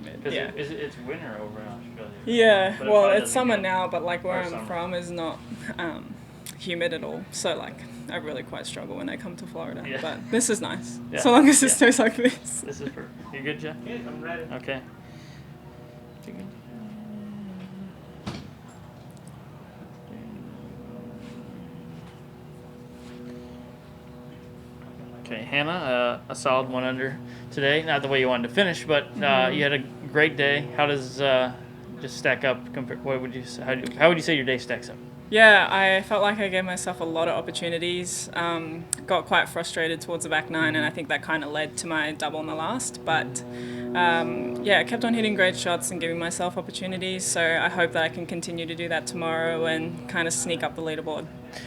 humid. Yeah. It's winter over in Australia. Yeah, But well, it's summer now, but like where I'm summer. from is not humid at all. So like I really quite struggle when I come to Florida. Yeah. But this is nice. Yeah. So long as it Yeah. stays like this. This is perfect. You good, Jeff? Yeah, I'm ready. Okay. Okay, Hannah, a solid 1 under today. Not the way you wanted to finish, but you had a great day. How does just stack up? What would you? How would you say your day stacks up? Yeah, I felt like I gave myself a lot of opportunities. Got quite frustrated towards the back nine, and I think that kind of led to my double on the last. But yeah, I kept on hitting great shots and giving myself opportunities. So I hope that I can continue to do that tomorrow and kind of sneak up the leaderboard.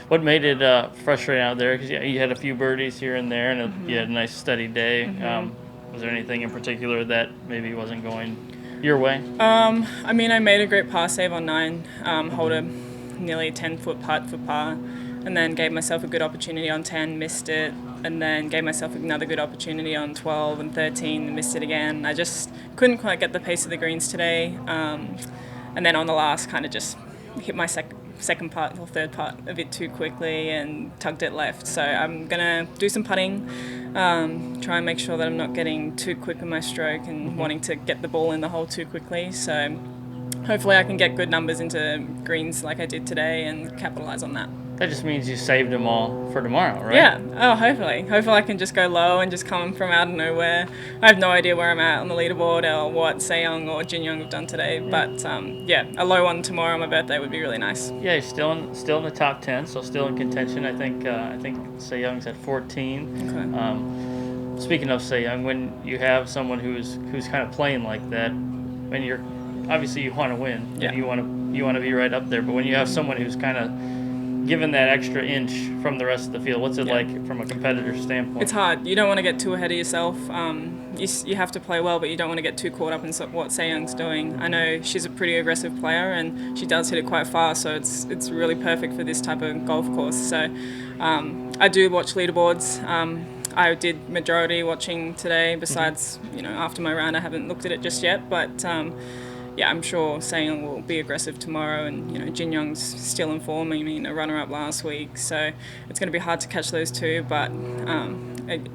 What made it frustrating out there? Because you had a few birdies here and there, and you had a nice steady day. Was there anything in particular that maybe wasn't going your way? I mean, I made a great par save on 9, hold a nearly 10-foot putt for par, and then gave myself a good opportunity on 10, missed it, and then gave myself another good opportunity on 12 and 13, and missed it again. I just couldn't quite get the pace of the greens today, and then on the last kind of just hit my second putt or third putt a bit too quickly and tugged it left. So I'm going to do some putting, try and make sure that I'm not getting too quick in my stroke and wanting to get the ball in the hole too quickly. So hopefully I can get good numbers into greens like I did today and capitalize on that. That just means you saved them all for tomorrow, right? Yeah. Oh, hopefully. Hopefully I can just go low and just come from out of nowhere. I have no idea where I'm at on the leaderboard or what Sejong or Jin Young have done today. But yeah, a low one tomorrow on my birthday would be really nice. Yeah, you're still in the top 10, so still in contention. I think Sejong's at 14. Okay. Speaking of Sejong, when you have someone who's kind of playing like that, when you're obviously you want to win, yeah. and you want to be right up there. But when you have someone who's kind of given that extra inch from the rest of the field, what's it like from a competitor's standpoint? It's hard. You don't want to get too ahead of yourself. You have to play well, but you don't want to get too caught up in what Sejong's doing. I know she's a pretty aggressive player, and she does hit it quite far, so it's really perfect for this type of golf course. So I do watch leaderboards. I did majority watching today. Besides, after my round, I haven't looked at it just yet, but. Yeah, I'm sure Sejong will be aggressive tomorrow, and Jin Young's still in form. I mean, a runner-up last week, so it's going to be hard to catch those two. But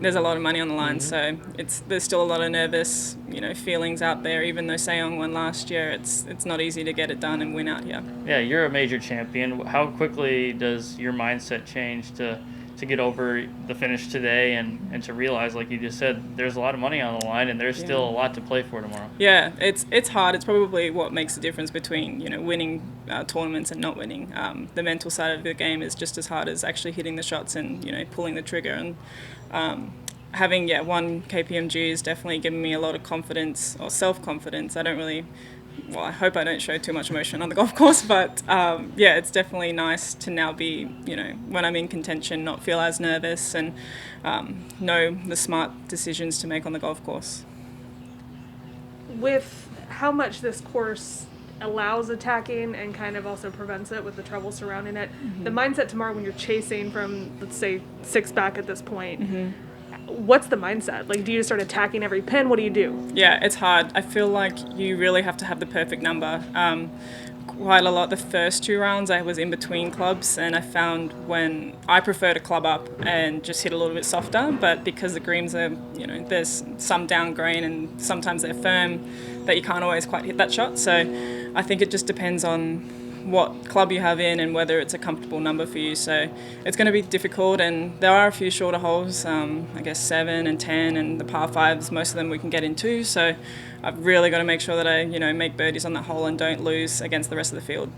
there's a lot of money on the line, so there's still a lot of nervous, feelings out there. Even though Sejong won last year, it's not easy to get it done and win out here. Yeah, you're a major champion. How quickly does your mindset change to get over the finish today and to realize, like you just said, there's a lot of money on the line and there's still a lot to play for tomorrow? Yeah, it's hard. It's probably what makes the difference between winning tournaments and not winning. The mental side of the game is just as hard as actually hitting the shots and pulling the trigger. And having one KPMG has definitely given me a lot of confidence or self-confidence. I hope I don't show too much emotion on the golf course, but it's definitely nice to now be, when I'm in contention, not feel as nervous and know the smart decisions to make on the golf course. With how much this course allows attacking and kind of also prevents it with the trouble surrounding it, the mindset tomorrow when you're chasing from, let's say, 6 back at this point, what's the mindset? Like, do you just start attacking every pin? What do you do? Yeah, it's hard. I feel like you really have to have the perfect number. Quite a lot the first 2 rounds I was in between clubs, and I found when I prefer to club up and just hit a little bit softer, but because the greens are, there's some down grain and sometimes they're firm that you can't always quite hit that shot. So I think it just depends on what club you have in and whether it's a comfortable number for you. So it's going to be difficult, and there are a few shorter holes, I guess 7 and 10 and the par 5s, most of them we can get into. So I've really got to make sure that I make birdies on that hole and don't lose against the rest of the field.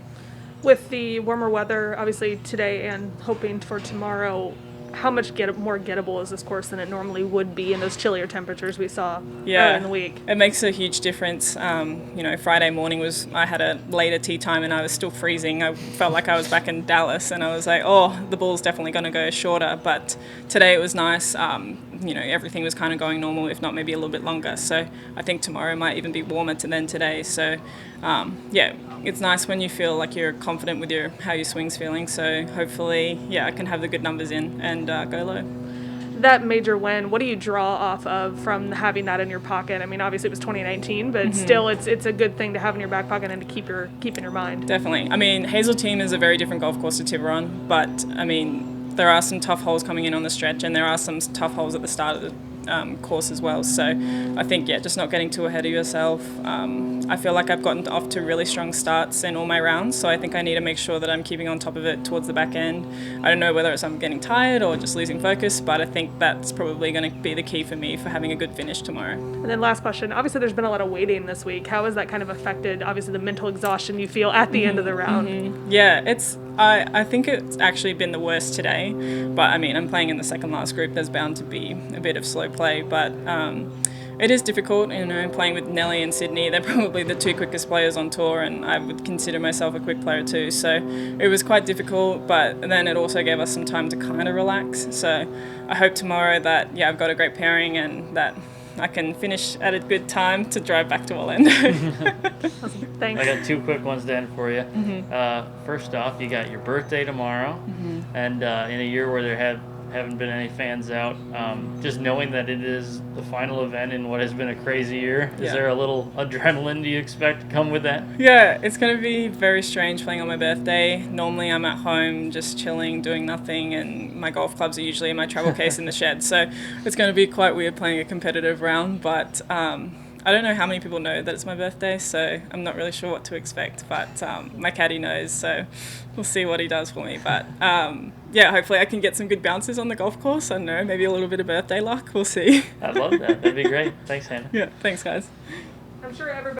With the warmer weather, obviously today and hoping for tomorrow, how much more gettable is this course than it normally would be in those chillier temperatures we saw earlier in the week? It makes a huge difference. Friday morning I had a later tee time and I was still freezing. I felt like I was back in Dallas and I was like, the ball's definitely going to go shorter. But today it was nice. Everything was kind of going normal, if not maybe a little bit longer. So I think tomorrow might even be warmer than today. So it's nice when you feel like you're confident with how your swing's feeling. So hopefully, I can have the good numbers in and go low. that major win, what do you draw off of from having that in your pocket? I mean, obviously it was 2019, but still it's a good thing to have in your back pocket and to keep in your mind. Definitely. I mean, Hazeltine is a very different golf course to Tiburon, but I mean, there are some tough holes coming in on the stretch, and there are some tough holes at the start of the course as well. So I think, just not getting too ahead of yourself. I feel like I've gotten off to really strong starts in all my rounds, so I think I need to make sure that I'm keeping on top of it towards the back end. I don't know whether it's I'm getting tired or just losing focus, but I think that's probably going to be the key for me for having a good finish tomorrow. And then last question, obviously there's been a lot of waiting this week. How has that kind of affected, obviously, the mental exhaustion you feel at the end of the round? Yeah, I think it's actually been the worst today, but I mean, I'm playing in the second last group. There's bound to be a bit of slow play, but it is difficult. Playing with Nelly and Sydney, they're probably the two quickest players on tour, and I would consider myself a quick player too. So it was quite difficult, but then it also gave us some time to kind of relax. So I hope tomorrow that I've got a great pairing and that I can finish at a good time to drive back to Orlando. Awesome. Thanks. I got two quick ones to end for you. First off, you got your birthday tomorrow, and in a year where there haven't been any fans out, just knowing that it is the final event in what has been a crazy year, is there a little adrenaline do you expect to come with that? Yeah, it's going to be very strange playing on my birthday. Normally I'm at home just chilling, doing nothing, and my golf clubs are usually in my travel case in the shed, so it's going to be quite weird playing a competitive round, but I don't know how many people know that it's my birthday, so I'm not really sure what to expect, but my caddy knows, so we'll see what he does for me. But hopefully I can get some good bounces on the golf course. I don't know, maybe a little bit of birthday luck. We'll see. I love that. That'd be great. Thanks, Hannah. Yeah, thanks, guys. I'm sure everybody